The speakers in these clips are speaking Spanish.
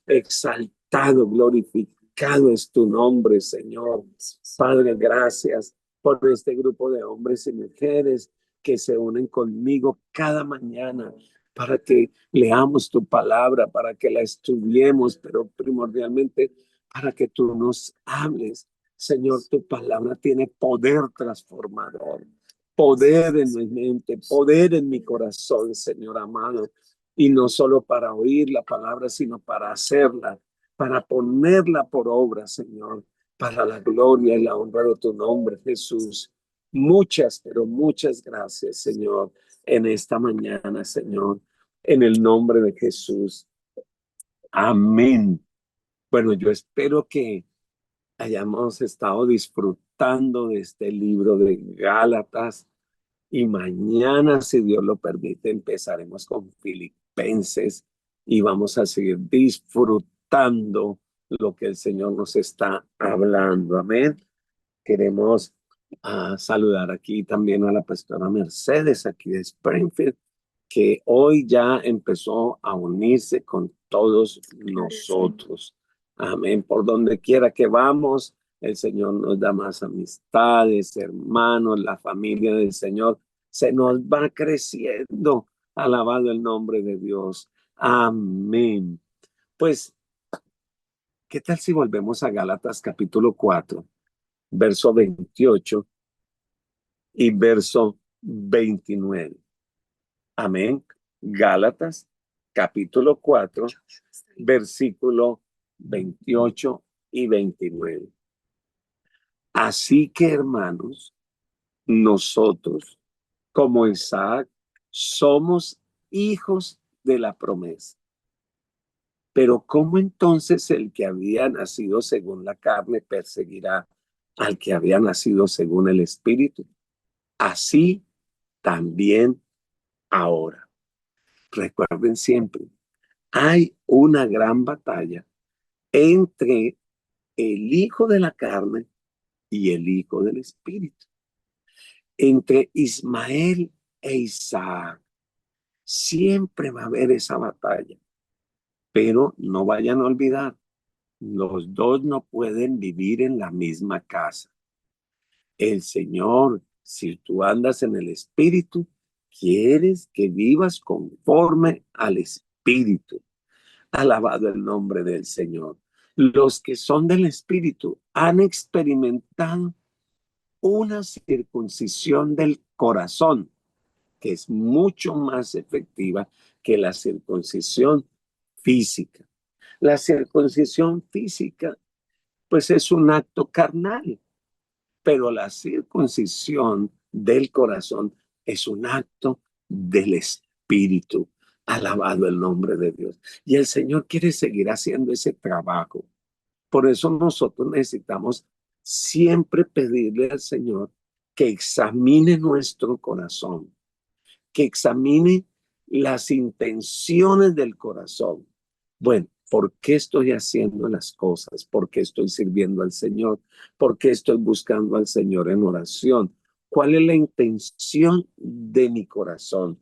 exaltado, glorificado es tu nombre, Señor. Padre, gracias por este grupo de hombres y mujeres que se unen conmigo cada mañana para que leamos tu palabra, para que la estudiemos, pero primordialmente para que tú nos hables. Señor, tu palabra tiene poder transformador, poder en mi mente, poder en mi corazón, Señor amado. Y no solo para oír la palabra, sino para hacerla, para ponerla por obra, Señor, para la gloria y la honra de tu nombre, Jesús. Muchas, pero muchas gracias, Señor, en esta mañana, Señor, en el nombre de Jesús. Amén. Bueno, yo espero que hayamos estado disfrutando de este libro de Gálatas y mañana, si Dios lo permite, empezaremos con Filipenses y vamos a seguir disfrutando lo que el Señor nos está hablando. Amén. Queremos saludar aquí también a la pastora Mercedes, aquí de Springfield, que hoy ya empezó a unirse con todos nosotros. Amén. Por donde quiera que vamos, el Señor nos da más amistades, hermanos, la familia del Señor se nos va creciendo. Alabado el nombre de Dios. Amén. Pues, ¿qué tal si volvemos a Gálatas capítulo 4, verso 28 y verso 29? Amén. Gálatas, capítulo 4, versículo 28 y 29. Así que, hermanos, nosotros, como Isaac, somos hijos de la promesa. Pero ¿cómo entonces el que había nacido según la carne perseguirá al que había nacido según el Espíritu? Así también ahora. Recuerden siempre, hay una gran batalla entre el hijo de la carne y el hijo del Espíritu, entre Ismael e Isaac. Siempre va a haber esa batalla, pero no vayan a olvidar, los dos no pueden vivir en la misma casa. El Señor, si tú andas en el Espíritu, quieres que vivas conforme al Espíritu. Alabado el nombre del Señor. Los que son del Espíritu han experimentado una circuncisión del corazón que es mucho más efectiva que la circuncisión física. La circuncisión física, pues es un acto carnal, pero la circuncisión del corazón es un acto del Espíritu. Alabado el nombre de Dios. Y el Señor quiere seguir haciendo ese trabajo. Por eso nosotros necesitamos siempre pedirle al Señor que examine nuestro corazón, que examine las intenciones del corazón. Bueno, ¿por qué estoy haciendo las cosas? ¿Por qué estoy sirviendo al Señor? ¿Por qué estoy buscando al Señor en oración? ¿Cuál es la intención de mi corazón?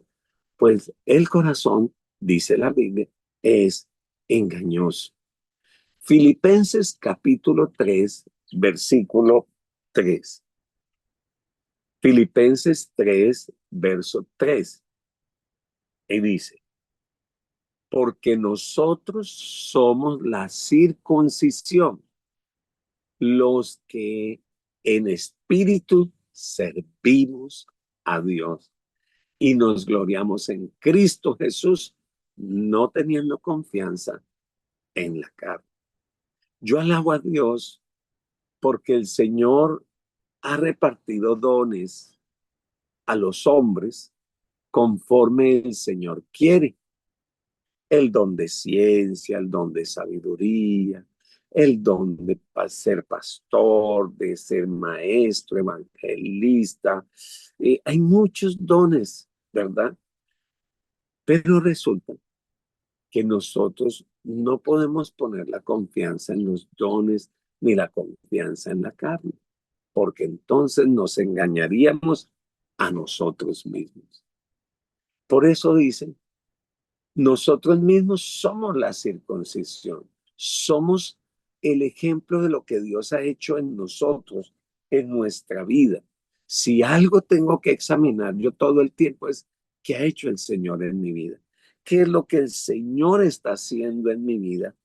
Pues el corazón, dice la Biblia, es engañoso. Filipenses capítulo 3, versículo 3. Filipenses 3, verso 3. Y dice, porque nosotros somos la circuncisión, los que en espíritu servimos a Dios y nos gloriamos en Cristo Jesús, no teniendo confianza en la carne. Yo alabo a Dios porque el Señor ha repartido dones a los hombres conforme el Señor quiere. El don de ciencia, el don de sabiduría, el don de ser pastor, de ser maestro, evangelista. Hay muchos dones, ¿verdad? Pero resulta que nosotros no podemos poner la confianza en los dones ni la confianza en la carne, porque entonces nos engañaríamos a nosotros mismos. Por eso dicen Nosotros mismos somos la circuncisión. Somos el ejemplo de lo que Dios ha hecho en nosotros, en nuestra vida. Si algo tengo que examinar yo todo el tiempo es qué ha hecho el Señor en mi vida. ¿Qué es lo que el Señor está haciendo en mi vida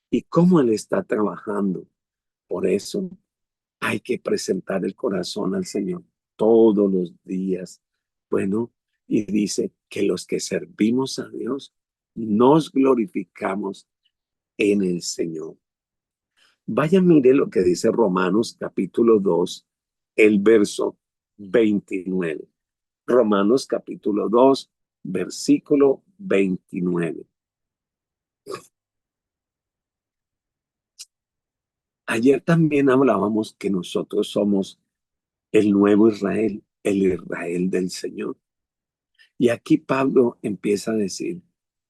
y cómo Él está trabajando? Por eso hay que presentar el corazón al Señor todos los días. Bueno, y dice que los que servimos a Dios nos glorificamos en el Señor. Vaya, mire lo que dice Romanos capítulo 2, el verso 29. Romanos capítulo 2, versículo 29. Ayer también hablábamos que nosotros somos el nuevo Israel, el Israel del Señor. Y aquí Pablo empieza a decir,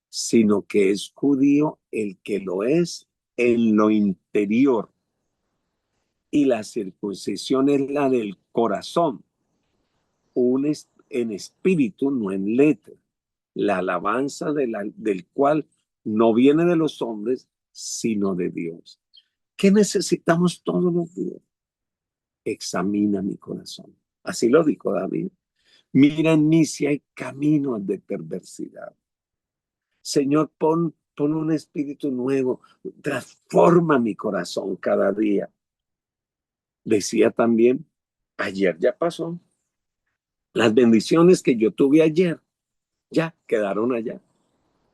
sino que es judío el que lo es en lo interior, y la circuncisión es la del corazón, en espíritu, no en letra, la alabanza del cual no viene de los hombres, sino de Dios. ¿Qué necesitamos todos los días? Examina mi corazón. Así lo dijo David. Mira en mí si hay caminos de perversidad. Señor, pon un espíritu nuevo, transforma mi corazón cada día. Decía también, ayer ya pasó. Las bendiciones que yo tuve ayer ya quedaron allá.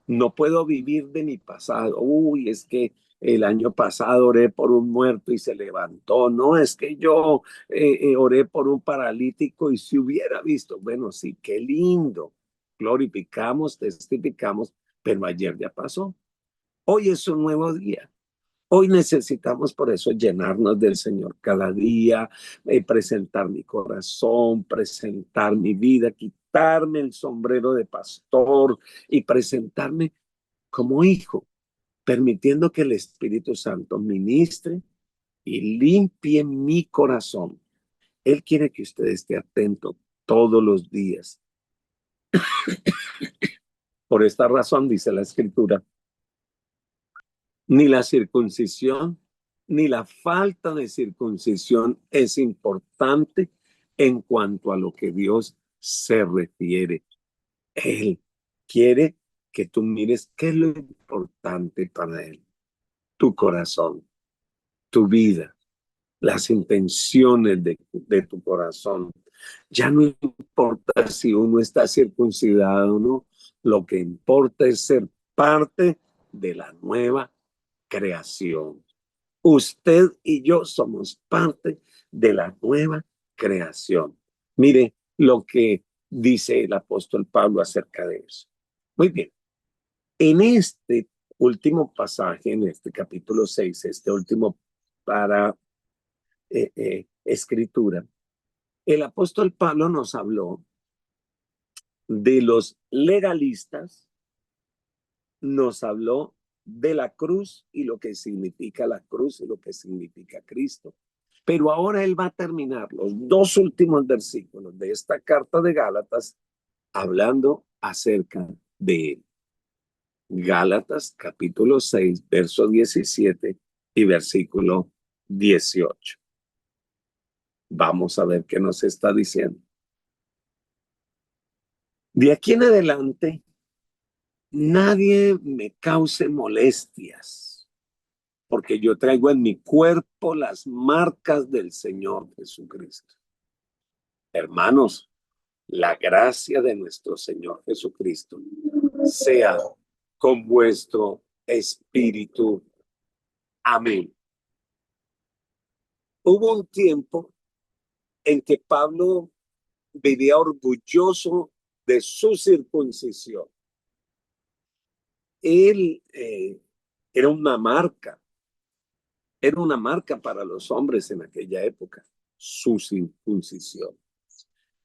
No puedo vivir de mi pasado. Uy, es que el año pasado oré por un muerto y se levantó. No, es que yo oré por un paralítico y si hubiera visto, bueno, sí, qué lindo. Glorificamos, testificamos, pero ayer ya pasó. Hoy es un nuevo día. Hoy necesitamos por eso llenarnos del Señor cada día, presentar mi corazón, presentar mi vida, quitarme el sombrero de pastor y presentarme como hijo, permitiendo que el Espíritu Santo ministre y limpie mi corazón. Él quiere que usted esté atento todos los días. Por esta razón, dice la Escritura, ni la circuncisión ni la falta de circuncisión es importante en cuanto a lo que Dios se refiere. Él quiere que tú mires qué es lo importante para Él. Tu corazón, tu vida, las intenciones de tu corazón. Ya no importa si uno está circuncidado o no, lo que importa es ser parte de la nueva creación. Usted y yo somos parte de la nueva creación. Mire lo que dice el apóstol Pablo acerca de eso. Muy bien. En este último pasaje, en este capítulo 6, este último para escritura, el apóstol Pablo nos habló de los legalistas, nos habló de la cruz y lo que significa la cruz y lo que significa Cristo. Pero ahora él va a terminar los dos últimos versículos de esta carta de Gálatas hablando acerca de él. Gálatas capítulo 6, verso 17 y versículo 18. Vamos a ver qué nos está diciendo. De aquí en adelante, nadie me cause molestias, porque yo traigo en mi cuerpo las marcas del Señor Jesucristo. Hermanos, la gracia de nuestro Señor Jesucristo sea con vuestro espíritu. Amén. Hubo un tiempo en que Pablo vivía orgulloso de su circuncisión. Él era una marca para los hombres en aquella época, su circuncisión.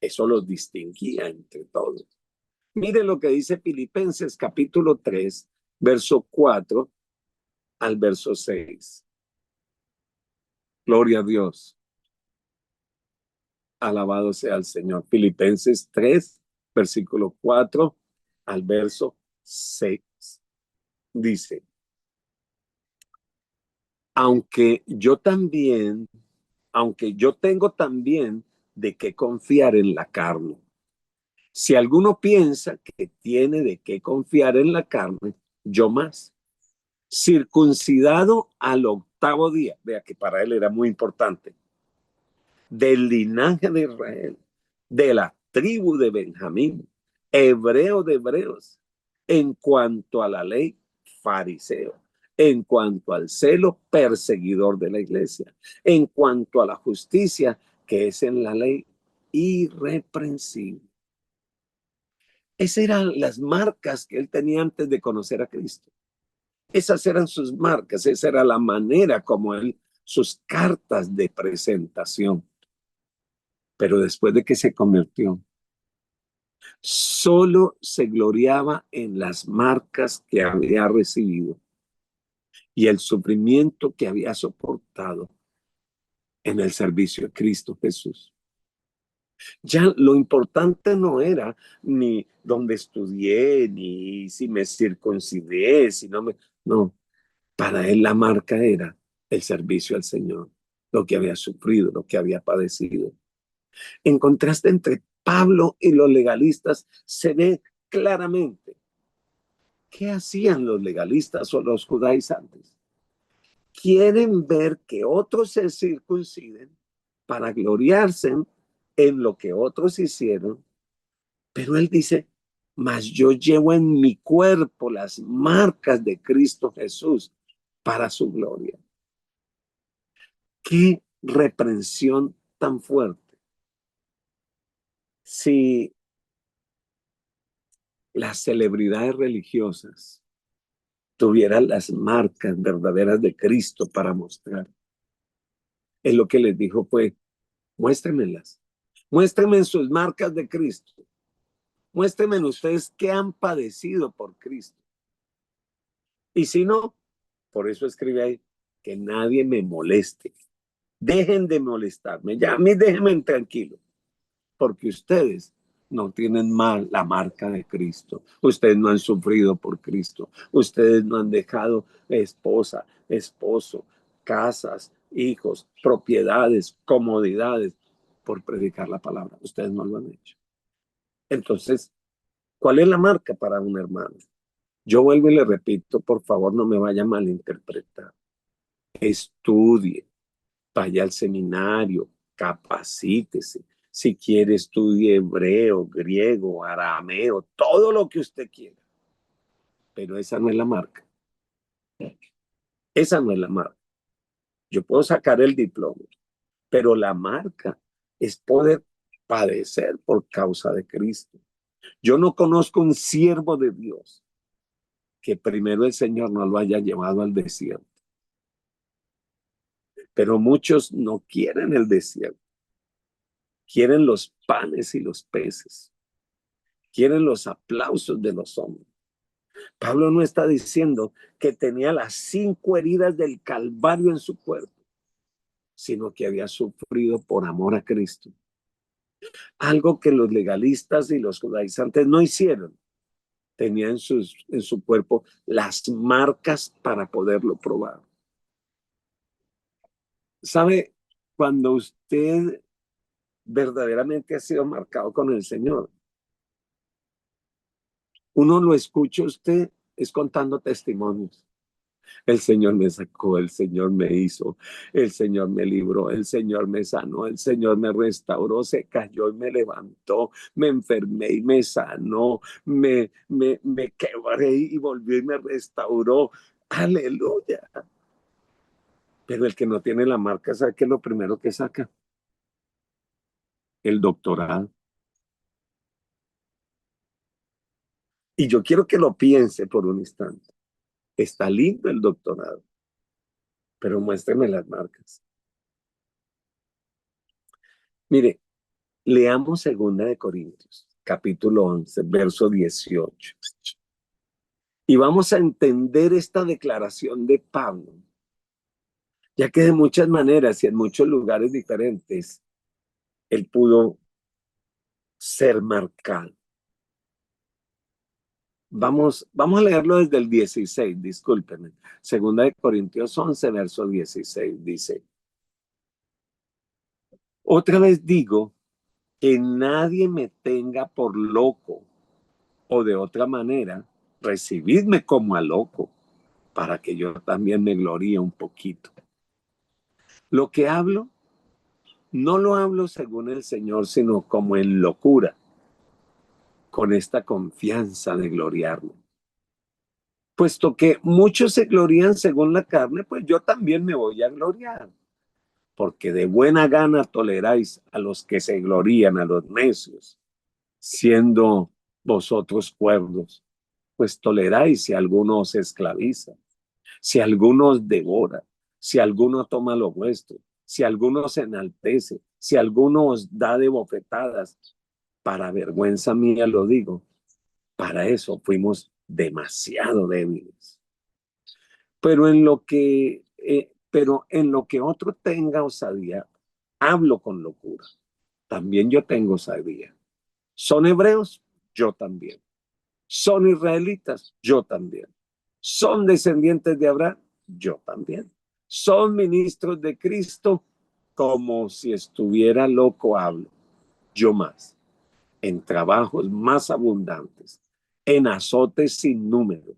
Eso los distinguía entre todos. Mire lo que dice Filipenses capítulo 3, verso 4 al verso 6. Gloria a Dios. Alabado sea el Señor. Filipenses 3, versículo 4 al verso 6. dice, aunque yo también, aunque yo tengo también de qué confiar en la carne. Si alguno piensa que tiene de qué confiar en la carne, yo más. Circuncidado al octavo día, vea que para él era muy importante, del linaje de Israel, de la tribu de Benjamín, hebreo de hebreos, en cuanto a la ley, fariseo, en cuanto al celo, perseguidor de la iglesia, en cuanto a la justicia, que es en la ley, irreprensible. Esas eran las marcas que él tenía antes de conocer a Cristo. Esas eran sus marcas, esa era la manera como él, sus cartas de presentación. Pero después de que se convirtió, solo se gloriaba en las marcas que había recibido y el sufrimiento que había soportado en el servicio de Cristo Jesús. Ya lo importante no era ni dónde estudié, ni si me circuncidé, si no me... No, para él la marca era el servicio al Señor, lo que había sufrido, lo que había padecido. En contraste entre Pablo y los legalistas, se ve claramente qué hacían los legalistas o los judaizantes. Quieren ver que otros se circunciden para gloriarse en lo que otros hicieron, pero él dice, mas yo llevo en mi cuerpo las marcas de Cristo Jesús para su gloria. Qué reprensión tan fuerte. Si las celebridades religiosas tuvieran las marcas verdaderas de Cristo para mostrar, es lo que les dijo fue, muéstremelas, muéstrenme sus marcas de Cristo, muéstrenme ustedes qué han padecido por Cristo. Y si no, por eso escribe ahí, que nadie me moleste, dejen de molestarme, ya a mí déjenme tranquilo, porque ustedes no tienen mal la marca de Cristo. Ustedes no han sufrido por Cristo. Ustedes no han dejado esposa, esposo, casas, hijos, propiedades, comodidades por predicar la palabra. Ustedes no lo han hecho. Entonces, ¿cuál es la marca para un hermano? Yo vuelvo y le repito, por favor, no me vaya a malinterpretar. Estudie, vaya al seminario, capacítese. Si quiere, estudie hebreo, griego, arameo, todo lo que usted quiera. Pero esa no es la marca. Esa no es la marca. Yo puedo sacar el diploma, pero la marca es poder padecer por causa de Cristo. Yo no conozco un siervo de Dios que primero el Señor no lo haya llevado al desierto. Pero muchos no quieren el desierto. Quieren los panes y los peces. Quieren los aplausos de los hombres. Pablo no está diciendo que tenía las 5 heridas del Calvario en su cuerpo, sino que había sufrido por amor a Cristo. Algo que los legalistas y los judaizantes no hicieron. Tenía en su cuerpo las marcas para poderlo probar. ¿Sabe? Cuando usted verdaderamente ha sido marcado con el Señor, uno lo escucha usted es contando testimonios. El Señor me sacó, el Señor me hizo, el Señor me libró, el Señor me sanó, el Señor me restauró, se cayó y me levantó, me enfermé y me sanó, me quebré y volvió y me restauró. Aleluya. Pero el que no tiene la marca, ¿sabe qué es lo primero que saca? El doctorado. Y yo quiero que lo piense por un instante. Está lindo el doctorado, pero muéstreme las marcas. Mire, leamos 2 Corintios, capítulo 11, verso 18. Y vamos a entender esta declaración de Pablo, ya que de muchas maneras y en muchos lugares diferentes, él pudo ser marcado. Vamos a leerlo desde el 16, discúlpenme. Segunda de Corintios 11, verso 16, dice: otra vez digo que nadie me tenga por loco, o de otra manera, recibidme como a loco, para que yo también me gloríe un poquito. Lo que hablo, no lo hablo según el Señor, sino como en locura, con esta confianza de gloriarme. Puesto que muchos se glorían según la carne, pues yo también me voy a gloriar. Porque de buena gana toleráis a los que se glorían, a los necios, siendo vosotros cuerdos. Pues toleráis si alguno os esclaviza, si alguno os devora, si alguno toma lo vuestro, si alguno se enaltece, si alguno os da de bofetadas. Para vergüenza mía lo digo, para eso fuimos demasiado débiles. Pero en lo que otro tenga osadía, hablo con locura. También yo tengo osadía. ¿Son hebreos? Yo también. ¿Son israelitas? Yo también. ¿Son descendientes de Abraham? Yo también. ¿Son ministros de Cristo? Como si estuviera loco hablo. Yo más. En trabajos más abundantes, en azotes sin número,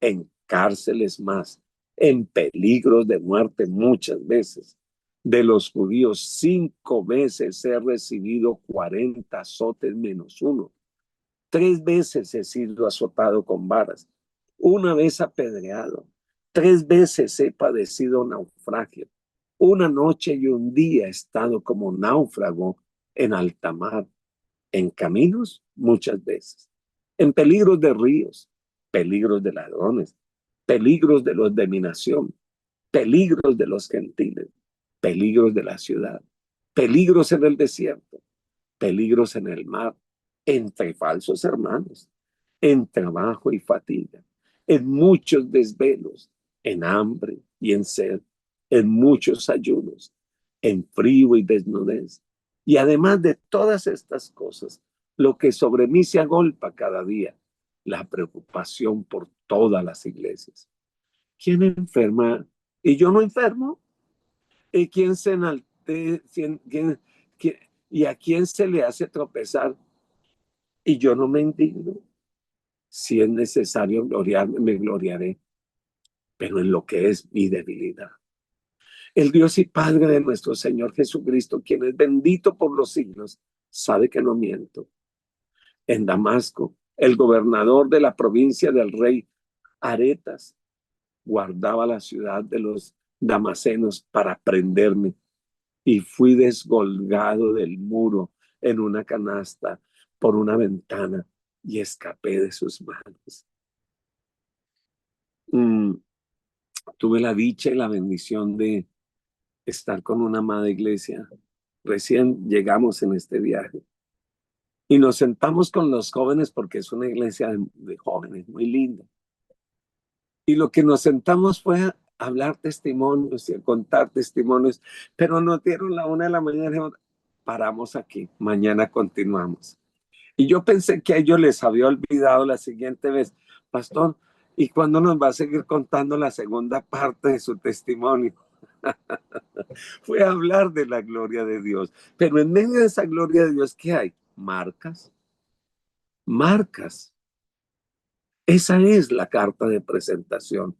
en cárceles más, en peligros de muerte muchas veces. De los judíos 5 veces he recibido 40 azotes menos uno. 3 veces he sido azotado con varas, una vez apedreado, 3 veces he padecido naufragio. Una noche y un día he estado como náufrago en alta mar, en caminos muchas veces, en peligros de ríos, peligros de ladrones, peligros de los de mi nación, peligros de los gentiles, peligros de la ciudad, peligros en el desierto, peligros en el mar, entre falsos hermanos, en trabajo y fatiga, en muchos desvelos, en hambre y en sed, en muchos ayunos, en frío y desnudez. Y además de todas estas cosas, lo que sobre mí se agolpa cada día, la preocupación por todas las iglesias. ¿Quién enferma y yo no enfermo? ¿Y quién se enaltece? ¿Y a quién se le hace tropezar y yo no me indigno? Si es necesario gloriarme, me gloriaré, pero en lo que es mi debilidad. El Dios y Padre de nuestro Señor Jesucristo, quien es bendito por los siglos, sabe que no miento. En Damasco, el gobernador de la provincia del rey Aretas guardaba la ciudad de los damasenos para prenderme, y fui descolgado del muro en una canasta por una ventana y escapé de sus manos. Mm, Tuve la dicha y la bendición de estar con una amada iglesia. Recién llegamos en este viaje y nos sentamos con los jóvenes porque es una iglesia de jóvenes muy linda. Y lo que nos sentamos fue a hablar testimonios y a contar testimonios, pero nos dieron la 1 de la mañana y dijimos, paramos aquí, mañana continuamos. Y yo pensé que a ellos les había olvidado la siguiente vez, pastor, ¿y cuándo nos va a seguir contando la segunda parte de su testimonio? Fue a hablar de la gloria de Dios. Pero en medio de esa gloria de Dios, ¿qué hay? Marcas. Marcas. Esa es la carta de presentación,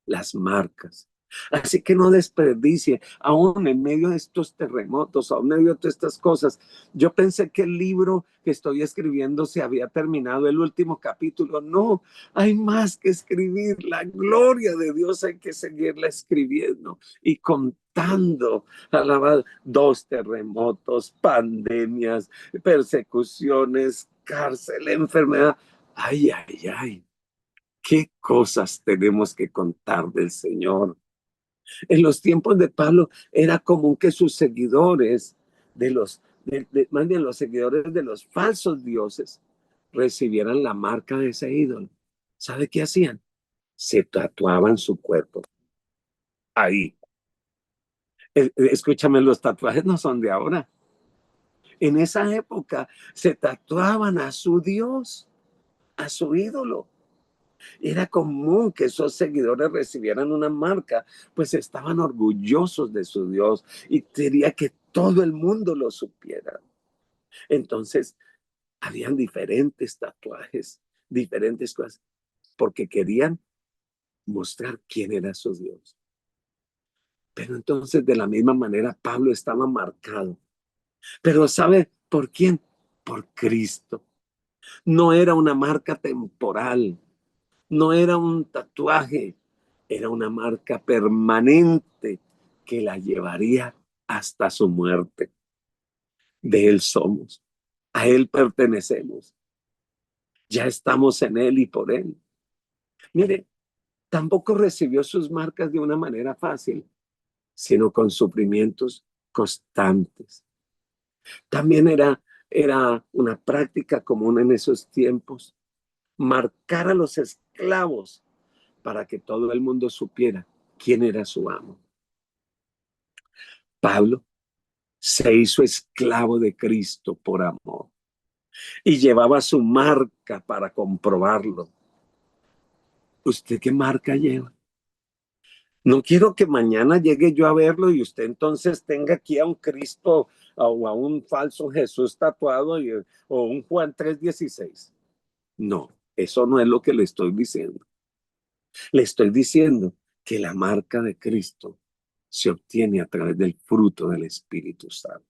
las marcas. Así que no desperdicie, aún en medio de estos terremotos, aún en medio de todas estas cosas. Yo pensé que el libro que estoy escribiendo se había terminado, el último capítulo. No, hay más que escribir. La gloria de Dios hay que seguirla escribiendo y contando. Alabado, 2 terremotos, pandemias, persecuciones, cárcel, enfermedad. Ay, ay, ay. ¿Qué cosas tenemos que contar del Señor? En los tiempos de Pablo era común que sus seguidores más bien los seguidores de los falsos dioses recibieran la marca de ese ídolo. ¿Sabe qué hacían? Se tatuaban su cuerpo. Ahí. Escúchame, los tatuajes no son de ahora. En esa época se tatuaban a su Dios, a su ídolo. Era común que esos seguidores recibieran una marca, pues estaban orgullosos de su Dios y quería que todo el mundo lo supiera. Entonces, habían diferentes tatuajes, diferentes cosas, porque querían mostrar quién era su Dios. Pero entonces, de la misma manera, Pablo estaba marcado. Pero ¿sabe por quién? Por Cristo. No era una marca temporal, no era un tatuaje, era una marca permanente que la llevaría hasta su muerte. De Él somos, a Él pertenecemos, ya estamos en Él y por Él. Mire, tampoco recibió sus marcas de una manera fácil, sino con sufrimientos constantes. También era una práctica común en esos tiempos, marcar a los esclavos para que todo el mundo supiera quién era su amo. Pablo se hizo esclavo de Cristo por amor y llevaba su marca para comprobarlo. ¿Usted qué marca lleva? No quiero que mañana llegue yo a verlo y usted entonces tenga aquí a un Cristo o a un falso Jesús tatuado o un Juan 3:16. No, eso no es lo que le estoy diciendo. Le estoy diciendo que la marca de Cristo se obtiene a través del fruto del Espíritu Santo.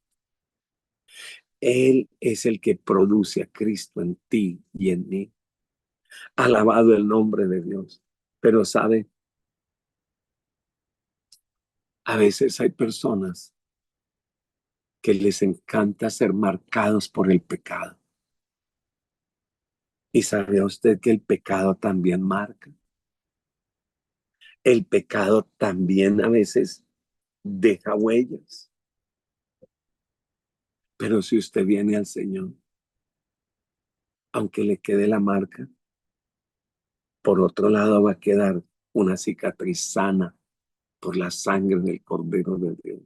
Él es el que produce a Cristo en ti y en mí. Alabado el nombre de Dios. Pero sabe, a veces hay personas que les encanta ser marcados por el pecado. ¿Y sabe usted que el pecado también marca? El pecado también a veces deja huellas. Pero si usted viene al Señor, aunque le quede la marca, por otro lado va a quedar una cicatriz sana por la sangre del Cordero de Dios.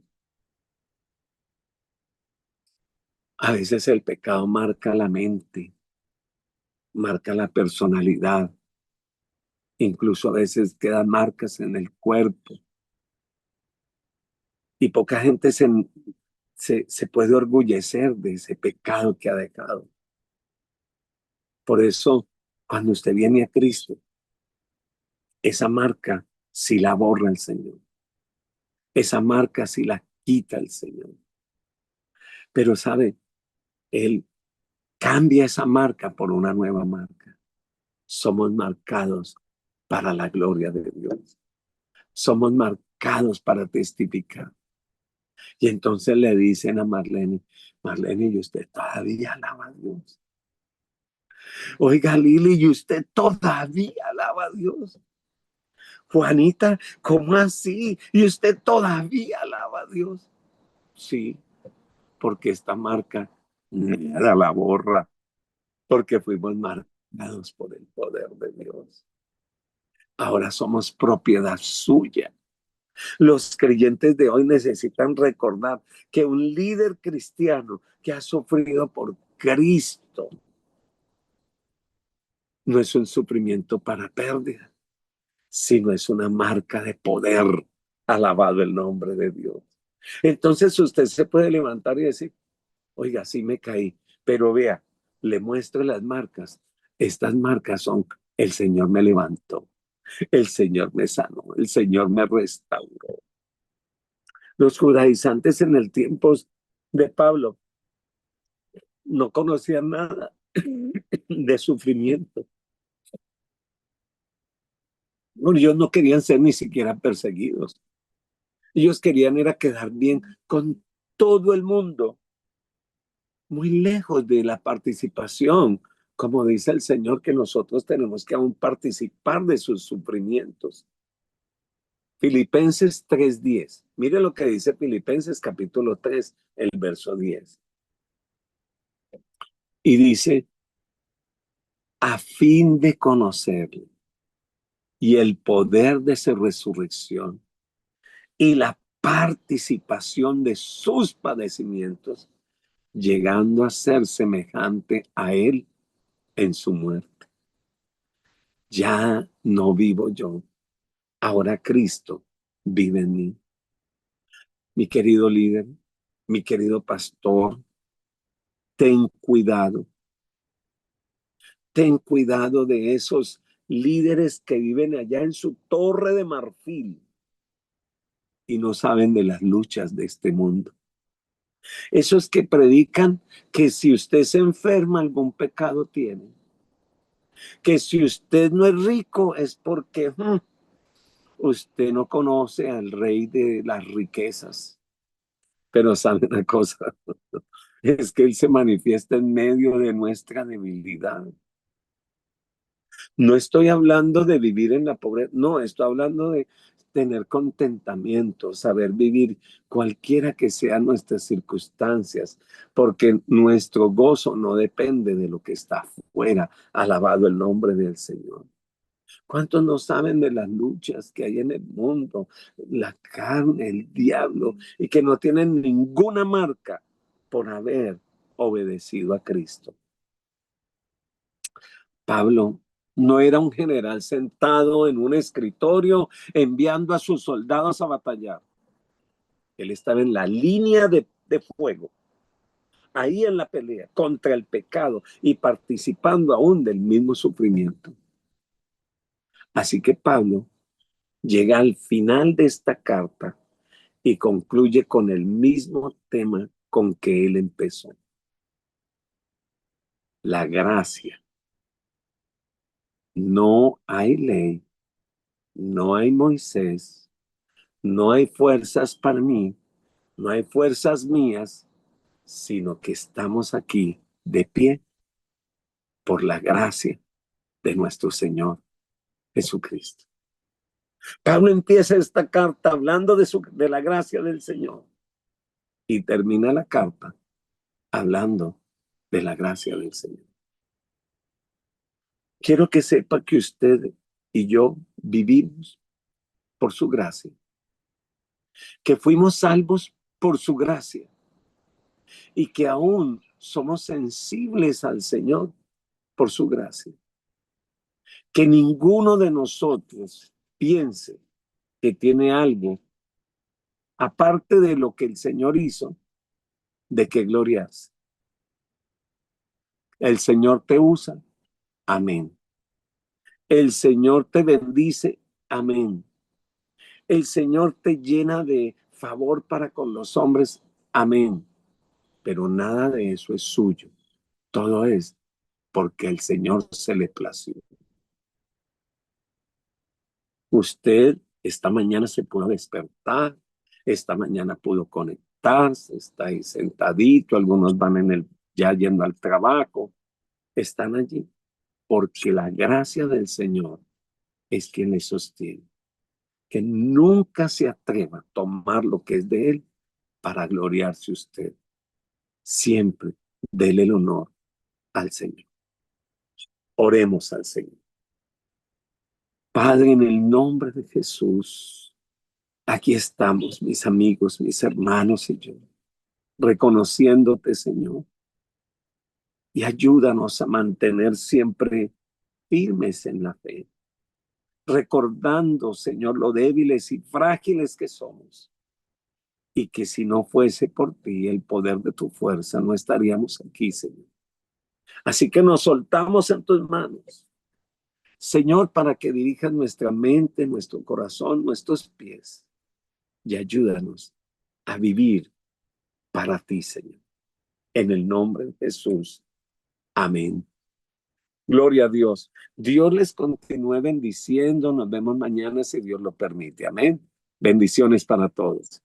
A veces el pecado marca la mente, marca la personalidad, incluso a veces quedan marcas en el cuerpo. Y poca gente se puede orgullecer de ese pecado que ha dejado. Por eso, cuando usted viene a Cristo, esa marca sí la borra el Señor. Esa marca sí la quita el Señor. Pero sabe, Él cambia esa marca por una nueva marca. Somos marcados para la gloria de Dios. Somos marcados para testificar. Y entonces le dicen a Marlene, Marlene, ¿y usted todavía alaba a Dios? Oiga, Lili, ¿y usted todavía alaba a Dios? Juanita, ¿cómo así? ¿Y usted todavía alaba a Dios? Sí, porque esta marca nada la borra, porque fuimos marcados por el poder de Dios. Ahora somos propiedad suya. Los creyentes de hoy necesitan recordar que un líder cristiano que ha sufrido por Cristo no es un sufrimiento para pérdida, sino es una marca de poder. Alabado el nombre de Dios. Entonces usted se puede levantar y decir, oiga, sí me caí, pero vea, le muestro las marcas. Estas marcas son, el Señor me levantó, el Señor me sanó, el Señor me restauró. Los judaizantes en el tiempo de Pablo no conocían nada de sufrimiento. Bueno, ellos no querían ser ni siquiera perseguidos. Ellos querían era quedar bien con todo el mundo, muy lejos de la participación, como dice el Señor, que nosotros tenemos que aún participar de sus sufrimientos. Filipenses 3:10. Mire lo que dice Filipenses capítulo 3, el verso 10. Y dice, a fin de conocerle y el poder de su resurrección y la participación de sus padecimientos, llegando a ser semejante a él en su muerte. Ya no vivo yo, ahora Cristo vive en mí. Mi querido líder, mi querido pastor, ten cuidado. Ten cuidado de esos líderes que viven allá en su torre de marfil y no saben de las luchas de este mundo. Esos que predican que si usted se enferma, algún pecado tiene. Que si usted no es rico es porque usted no conoce al rey de las riquezas. Pero sabe una cosa, es que él se manifiesta en medio de nuestra debilidad. No estoy hablando de vivir en la pobreza, no, estoy hablando de tener contentamiento, saber vivir cualquiera que sean nuestras circunstancias, porque nuestro gozo no depende de lo que está afuera. Alabado el nombre del Señor. ¿Cuántos no saben de las luchas que hay en el mundo, la carne, el diablo, y que no tienen ninguna marca por haber obedecido a Cristo? Pablo no era un general sentado en un escritorio enviando a sus soldados a batallar. Él estaba en la línea de fuego, ahí en la pelea contra el pecado y participando aún del mismo sufrimiento. Así que Pablo llega al final de esta carta y concluye con el mismo tema con que él empezó. La gracia. No hay ley, no hay Moisés, no hay fuerzas para mí, no hay fuerzas mías, sino que estamos aquí de pie por la gracia de nuestro Señor Jesucristo. Pablo empieza esta carta hablando de la gracia del Señor y termina la carta hablando de la gracia del Señor. Quiero que sepa que usted y yo vivimos por su gracia, que fuimos salvos por su gracia y que aún somos sensibles al Señor por su gracia. Que ninguno de nosotros piense que tiene algo, aparte de lo que el Señor hizo, de que gloriarse. El Señor te usa, amén. El Señor te bendice, amén. El Señor te llena de favor para con los hombres, amén. Pero nada de eso es suyo. Todo es porque el Señor se le plació. Usted esta mañana se pudo despertar, esta mañana pudo conectarse, está ahí sentadito, algunos van ya yendo al trabajo, están allí porque la gracia del Señor es quien les sostiene. Que nunca se atreva a tomar lo que es de Él para gloriarse usted. Siempre dele el honor al Señor. Oremos al Señor. Padre, en el nombre de Jesús, aquí estamos, mis amigos, mis hermanos y yo, reconociéndote, Señor, y ayúdanos a mantener siempre firmes en la fe, recordando, Señor, lo débiles y frágiles que somos, y que si no fuese por ti, el poder de tu fuerza, no estaríamos aquí, Señor. Así que nos soltamos en tus manos, Señor, para que dirijas nuestra mente, nuestro corazón, nuestros pies, y ayúdanos a vivir para ti, Señor. En el nombre de Jesús. Amén. Gloria a Dios. Dios les continúe bendiciendo. Nos vemos mañana si Dios lo permite. Amén. Bendiciones para todos.